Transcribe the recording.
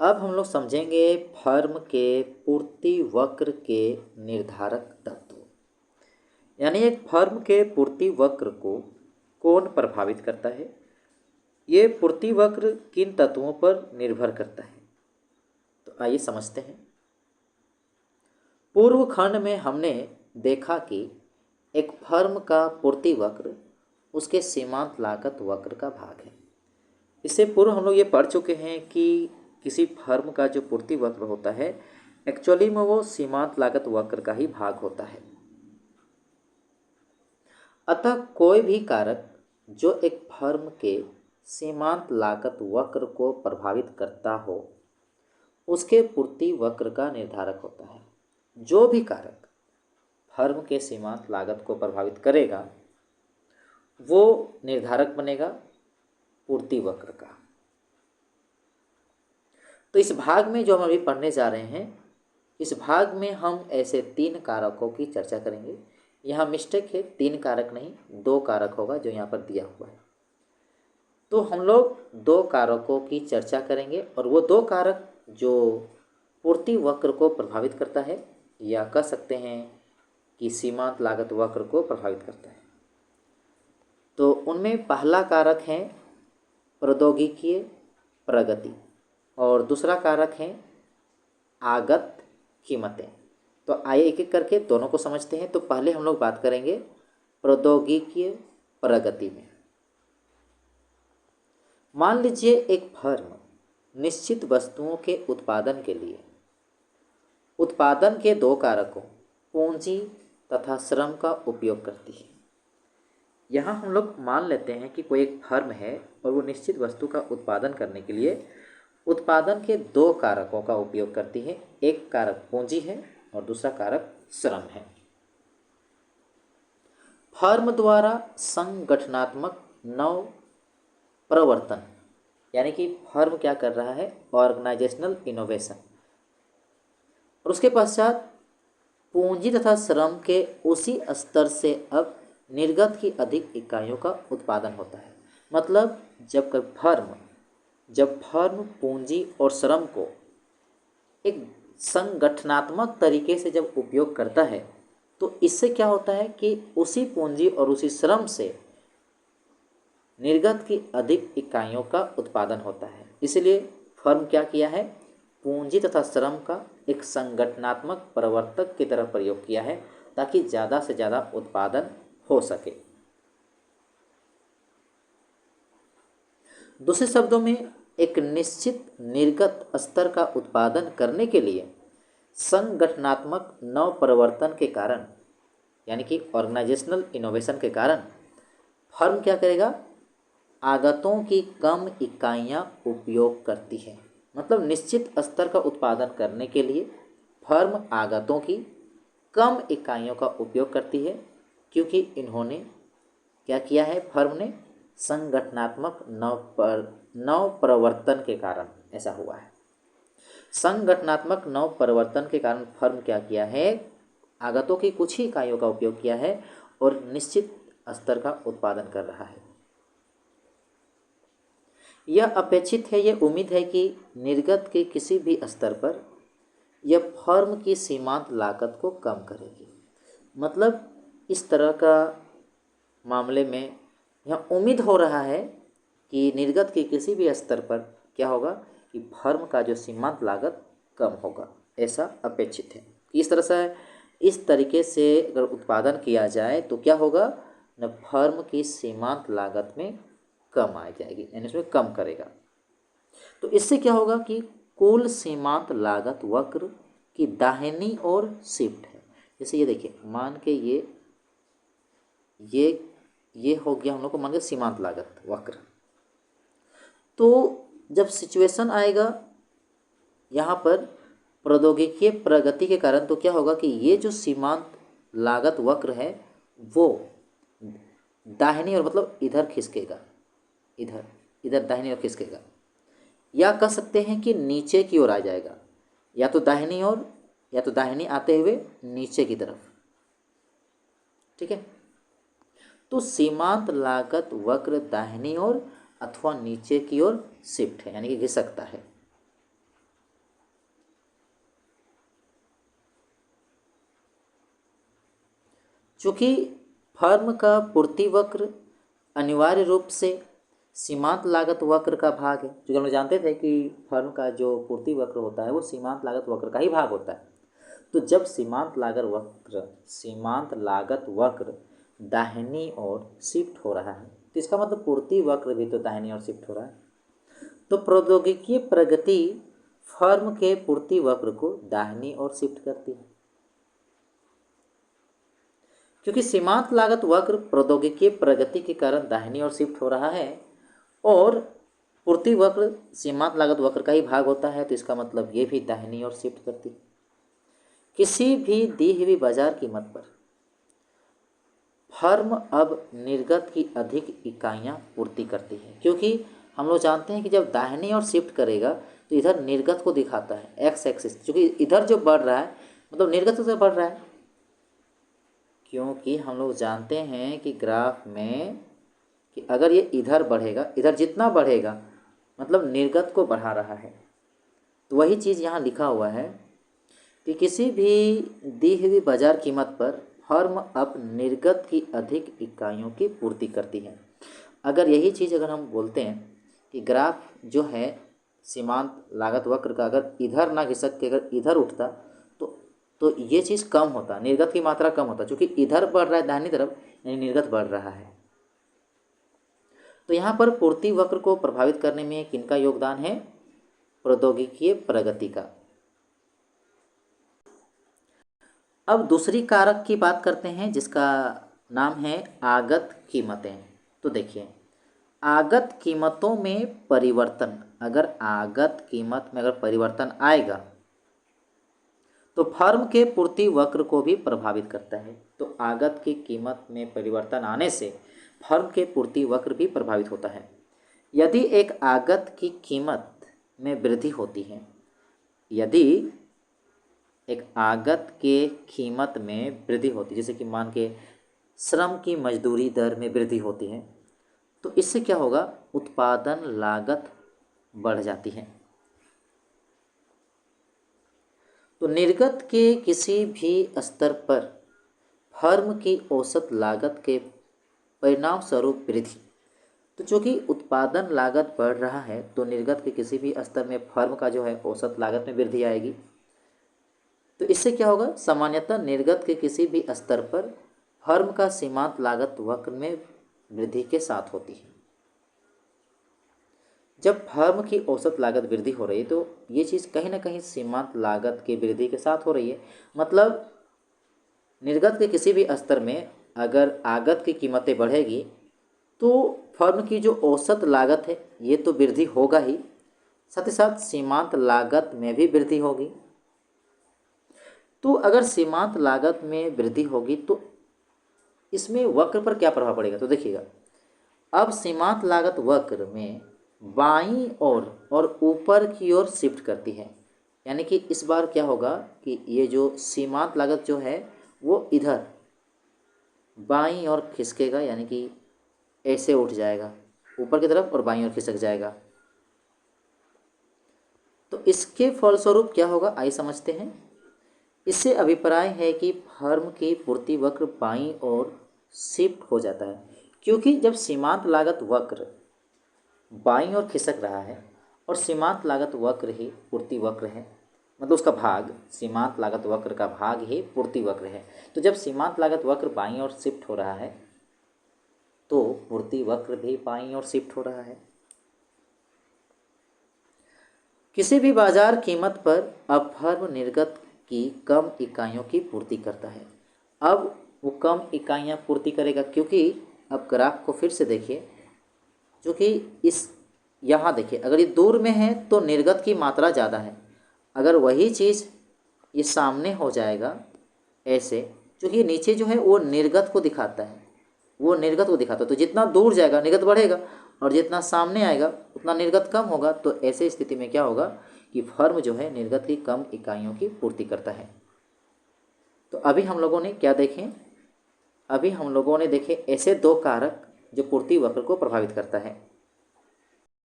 अब हम लोग समझेंगे फर्म के पूर्ति वक्र के निर्धारक तत्व। यानी एक फर्म के पूर्ति वक्र को कौन प्रभावित करता है, ये पूर्ति वक्र किन तत्वों पर निर्भर करता है। तो आइए समझते हैं। पूर्व खंड में हमने देखा कि एक फर्म का पूर्ति वक्र उसके सीमांत लागत वक्र का भाग है। इससे पूर्व हम लोग ये पढ़ चुके हैं कि किसी फर्म का जो पूर्ति वक्र होता है एक्चुअली में वो सीमांत लागत वक्र का ही भाग होता है। अतः कोई भी कारक जो एक फर्म के सीमांत लागत वक्र को प्रभावित करता हो उसके पूर्ति वक्र का निर्धारक होता है। जो भी कारक फर्म के सीमांत लागत को प्रभावित करेगा वो निर्धारक बनेगा पूर्ति वक्र का। तो इस भाग में जो हम अभी पढ़ने जा रहे हैं, इस भाग में हम ऐसे 3 कारकों की चर्चा करेंगे। यहाँ मिस्टेक है, 3 कारक नहीं 2 कारक होगा जो यहाँ पर दिया हुआ है। तो हम लोग 2 कारकों की चर्चा करेंगे और वो 2 कारक जो पूर्ति वक्र को प्रभावित करता है या कह सकते हैं कि सीमांत लागत वक्र को प्रभावित करता है। तो उनमें पहला कारक है प्रौद्योगिकीय प्रगति और दूसरा कारक है आगत कीमतें। तो आइए एक एक करके दोनों को समझते हैं। तो पहले हम लोग बात करेंगे प्रौद्योगिकीय प्रगति में। मान लीजिए एक फर्म निश्चित वस्तुओं के उत्पादन के लिए उत्पादन के 2 कारकों पूंजी तथा श्रम का उपयोग करती है। यहाँ हम लोग मान लेते हैं कि कोई एक फर्म है और वो निश्चित वस्तु का उत्पादन करने के लिए उत्पादन के 2 कारकों का उपयोग करती है। एक कारक पूंजी है और दूसरा कारक श्रम है। फर्म द्वारा संगठनात्मक नव प्रवर्तन, यानी कि फर्म क्या कर रहा है, ऑर्गेनाइजेशनल इनोवेशन, और उसके पश्चात पूंजी तथा श्रम के उसी स्तर से अब निर्गत की अधिक इकाइयों का उत्पादन होता है। मतलब जब फर्म पूंजी और श्रम को एक संगठनात्मक तरीके से जब उपयोग करता है तो इससे क्या होता है कि उसी पूंजी और उसी श्रम से निर्गत की अधिक इकाइयों का उत्पादन होता है। इसलिए फर्म क्या किया है, पूंजी तथा श्रम का एक संगठनात्मक प्रवर्तक की तरह प्रयोग किया है ताकि ज़्यादा से ज़्यादा उत्पादन हो सके। दूसरे शब्दों में एक निश्चित निर्गत स्तर का उत्पादन करने के लिए संगठनात्मक नव परिवर्तन के कारण, यानी कि ऑर्गेनाइजेशनल इनोवेशन के कारण फर्म क्या करेगा, आगतों की कम इकाइयाँ उपयोग करती है। मतलब निश्चित स्तर का उत्पादन करने के लिए फर्म आगतों की कम इकाइयों का उपयोग करती है क्योंकि इन्होंने क्या किया है, फर्म ने संगठनात्मक नव प्रवर्तन के कारण ऐसा हुआ है। संगठनात्मक नव परिवर्तन के कारण फर्म क्या किया है, आगतों की कुछ ही इकाइयों का उपयोग किया है और निश्चित स्तर का उत्पादन कर रहा है। यह अपेक्षित है, यह उम्मीद है कि निर्गत के किसी भी स्तर पर यह फर्म की सीमांत लागत को कम करेगी। मतलब इस तरह का मामले में यह उम्मीद हो रहा है कि निर्गत के किसी भी स्तर पर क्या होगा कि फर्म का जो सीमांत लागत कम होगा, ऐसा अपेक्षित है। इस तरीके से अगर उत्पादन किया जाए तो क्या होगा न, फर्म की सीमांत लागत में कम आ जाएगी, यानी इसमें कम करेगा। तो इससे क्या होगा कि कुल सीमांत लागत वक्र की दाहिनी ओर शिफ्ट है। जैसे ये देखिए, मान के ये हो गया हम लोग को मान के सीमांत लागत वक्र। तो जब सिचुएशन आएगा यहाँ पर प्रौद्योगिकीय प्रगति के कारण, तो क्या होगा कि ये जो सीमांत लागत वक्र है वो दाहिनी ओर, मतलब इधर खिसकेगा, इधर दाहिनी ओर खिसकेगा, या कह सकते हैं कि नीचे की ओर आ जाएगा, या तो दाहिनी ओर या तो दाहिनी आते हुए नीचे की तरफ। ठीक है, तो सीमांत लागत वक्र दाहिनी ओर अथवा नीचे की ओर शिफ्ट है, यानी कि घिसकता है। चूँकि फर्म का पूर्ति वक्र अनिवार्य रूप से सीमांत लागत वक्र का भाग है, जो हम लोग जानते थे कि फर्म का जो पूर्ति वक्र होता है वो सीमांत लागत वक्र का ही भाग होता है। तो जब सीमांत लागत वक्र दाहिनी ओर शिफ्ट हो रहा है तो इसका मतलब पूर्ति वक्र भी तो दाहिनी ओर शिफ्ट हो रहा है। तो प्रौद्योगिकी प्रगति फर्म के पूर्ति वक्र को दाहिनी ओर शिफ्ट करती है, क्योंकि सीमांत लागत वक्र प्रौद्योगिकी प्रगति के कारण दाहिनी ओर शिफ्ट हो रहा है और पूर्ति वक्र सीमांत लागत वक्र का ही भाग होता है, तो इसका मतलब ये भी दाहिनी ओर शिफ्ट करती है। किसी भी दी हुई बाजार कीमत पर फर्म अब निर्गत की अधिक इकाइयां पूर्ति करती है, क्योंकि हम लोग जानते हैं कि जब दाहिनी ओर शिफ्ट करेगा तो इधर निर्गत को दिखाता है एक्स एक्सिस, क्योंकि इधर जो बढ़ रहा है मतलब निर्गत से बढ़ रहा है, क्योंकि हम लोग जानते हैं कि ग्राफ में कि अगर ये इधर बढ़ेगा, इधर जितना बढ़ेगा मतलब निर्गत को बढ़ा रहा है। तो वही चीज़ यहाँ लिखा हुआ है कि किसी भी दी हुई बाजार कीमत पर फर्म अब निर्गत की अधिक इकाइयों की पूर्ति करती है। अगर यही चीज़ अगर हम बोलते हैं कि ग्राफ जो है सीमांत लागत वक्र का अगर इधर ना घिसक के अगर इधर उठता तो ये चीज़ कम होता, निर्गत की मात्रा कम होता, क्योंकि इधर बढ़ रहा है दाहिनी तरफ यानी निर्गत बढ़ रहा है। तो यहाँ पर पूर्ति वक्र को प्रभावित करने में किनका योगदान है? प्रौद्योगिकीय प्रगति का। अब दूसरी कारक की बात करते हैं जिसका नाम है आगत कीमतें। तो देखिए, आगत कीमतों में परिवर्तन, अगर आगत कीमत में अगर परिवर्तन आएगा तो फर्म के पूर्ति वक्र को भी प्रभावित करता है। तो आगत की कीमत में परिवर्तन आने से फर्म के पूर्ति वक्र भी प्रभावित होता है। यदि एक आगत की कीमत में वृद्धि होती है, यदि एक आगत के कीमत में वृद्धि होती है, जैसे कि मान के श्रम की मजदूरी दर में वृद्धि होती है, तो इससे क्या होगा? उत्पादन लागत बढ़ जाती है। तो निर्गत के किसी भी स्तर पर फर्म की औसत लागत के परिणाम स्वरूप वृद्धि, तो चूँकि उत्पादन लागत बढ़ रहा है तो निर्गत के किसी भी स्तर में फर्म का जो है औसत लागत में वृद्धि आएगी। तो इससे क्या होगा? सामान्यतः निर्गत के किसी भी स्तर पर फर्म का सीमांत लागत वक्र में वृद्धि के साथ होती है। जब फर्म की औसत लागत वृद्धि हो रही है तो ये चीज़ कहीं ना कहीं सीमांत लागत की वृद्धि के साथ हो रही है। मतलब निर्गत के किसी भी स्तर में अगर आगत की कीमतें बढ़ेगी तो फर्म की जो औसत लागत है ये तो वृद्धि होगा ही, साथ ही साथ सीमांत लागत में भी वृद्धि होगी। तो अगर सीमांत लागत में वृद्धि होगी तो इसमें वक्र पर क्या प्रभाव पड़ेगा? तो देखिएगा, अब सीमांत लागत वक्र में बाईं ओर और ऊपर की ओर शिफ्ट करती है, यानी कि इस बार क्या होगा कि ये जो सीमांत लागत जो है वो इधर बाईं ओर खिसकेगा, यानी कि ऐसे उठ जाएगा ऊपर की तरफ और बाईं ओर खिसक जाएगा। तो इसके फलस्वरूप क्या होगा आइए समझते हैं। इससे अभिप्राय है कि फर्म की पूर्ति वक्र बाईं ओर शिफ्ट हो जाता है, क्योंकि जब सीमांत लागत वक्र बाईं ओर खिसक रहा है और सीमांत लागत वक्र ही पूर्ति वक्र है, मतलब उसका भाग सीमांत लागत वक्र का भाग ही पूर्ति वक्र है। तो जब सीमांत लागत वक्र बाईं ओर शिफ्ट हो रहा है तो पूर्ति वक्र भी बाईं ओर शिफ्ट हो रहा है। किसी भी बाजार कीमत पर अब फर्म निर्गत की कम इकाइयों की पूर्ति करता है। अब वो कम इकाइयाँ पूर्ति करेगा, क्योंकि अब ग्राफ को फिर से देखिए, क्योंकि इस यहाँ देखिए अगर ये दूर में है तो निर्गत की मात्रा ज़्यादा है। अगर वही चीज़ ये सामने हो जाएगा ऐसे, क्योंकि नीचे जो है वो निर्गत को दिखाता है, वो निर्गत को दिखाता है, तो जितना दूर जाएगा निर्गत बढ़ेगा और जितना सामने आएगा उतना निर्गत कम होगा। तो ऐसे स्थिति में क्या होगा कि फर्म जो है निर्गत की कम इकाइयों की पूर्ति करता है। तो अभी हम लोगों ने क्या देखें? अभी हम लोगों ने देखे ऐसे दो कारक जो पूर्ति वक्र को प्रभावित करता है।